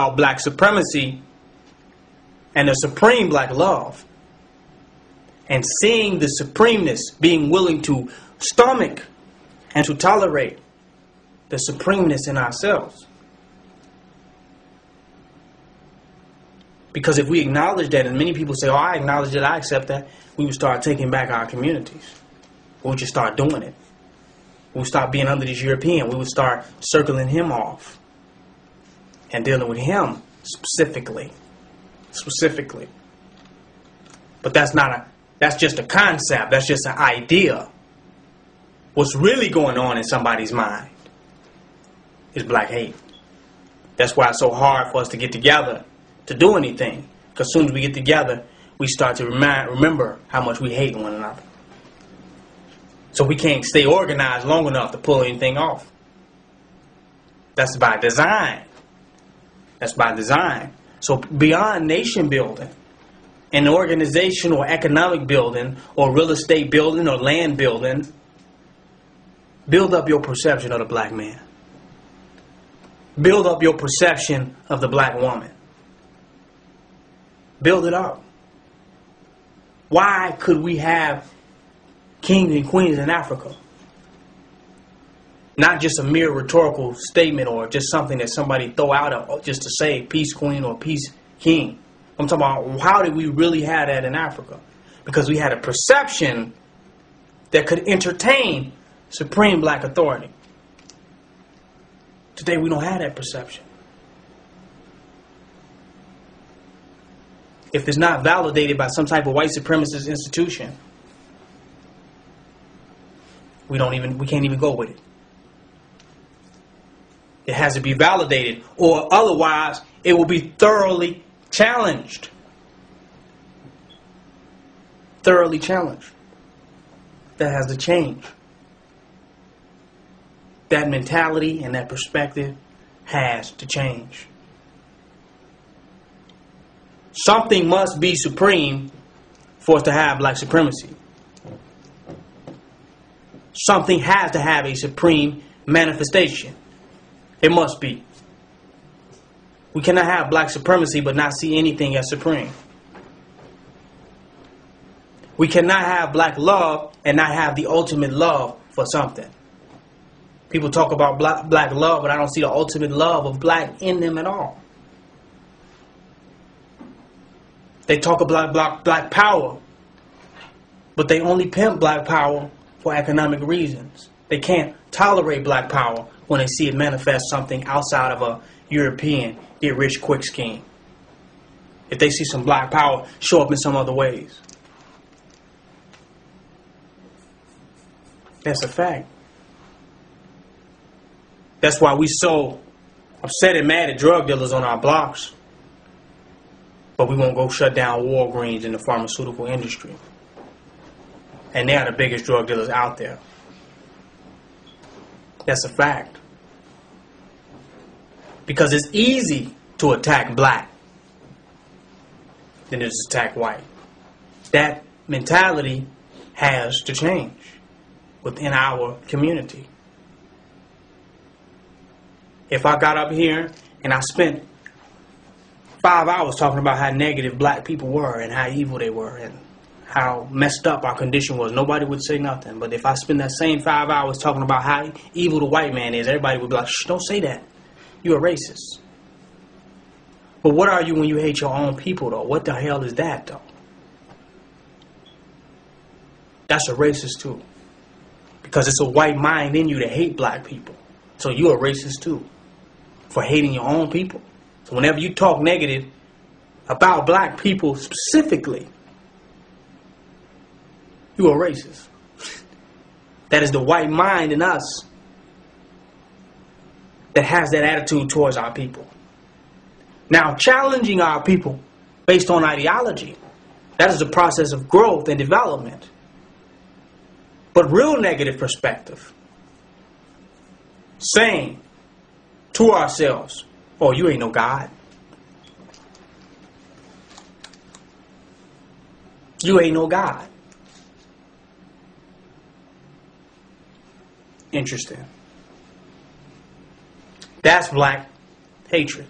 black supremacy and the supreme black love, and seeing the supremeness, being willing to stomach and to tolerate the supremeness in ourselves. Because if we acknowledge that, and many people say, oh, I acknowledge it, I accept that, we would start taking back our communities. We would just start doing it. We would start being under this European. We would start circling him off and dealing with him specifically. But that's just a concept. That's just an idea. What's really going on in somebody's mind is black hate. That's why it's so hard for us to get together to do anything. Because as soon as we get together, we start to remember how much we hate one another. So we can't stay organized long enough to pull anything off. That's by design. That's by design. So beyond nation building, and organization or economic building, or real estate building, or land building, build up your perception of the black man. Build up your perception of the black woman. Build it up. Why could we have kings and queens in Africa? Not just a mere rhetorical statement or just something that somebody throw out just to say peace queen or peace king. I'm talking about how did we really have that in Africa? Because we had a perception that could entertain supreme black authority. Today we don't have that perception. If it's not validated by some type of white supremacist institution, we can't even go with it. It has to be validated, or otherwise it will be thoroughly challenged. Thoroughly challenged. That has to change. That mentality and that perspective has to change. Something must be supreme for us to have black supremacy. Something has to have a supreme manifestation. It must be. We cannot have black supremacy but not see anything as supreme. We cannot have black love and not have the ultimate love for something. People talk about black love, but I don't see the ultimate love of black in them at all. They talk about black power, but they only pimp black power for economic reasons. They can't tolerate black power when they see it manifest something outside of a European get rich quick scheme. If they see some black power show up in some other ways. That's a fact. That's why we so upset and mad at drug dealers on our blocks. But we won't go shut down Walgreens in the pharmaceutical industry. And they are the biggest drug dealers out there. That's a fact. Because it's easy to attack black than it is to attack white. That mentality has to change within our community. If I got up here and I spent 5 hours talking about how negative black people were and how evil they were and how messed up our condition was, nobody would say nothing. But if I spend that same 5 hours talking about how evil the white man is, everybody would be like, shh, don't say that. You're a racist. But what are you when you hate your own people, though? What the hell is that, though? That's a racist, too. Because it's a white mind in you to hate black people. So you're a racist, too, for hating your own people. So whenever you talk negative about black people specifically, you're a racist. That is the white mind in us that has that attitude towards our people. Now, challenging our people based on ideology, that is a process of growth and development. But real negative perspective, saying to ourselves, oh, you ain't no God. You ain't no God. Interesting. That's black hatred.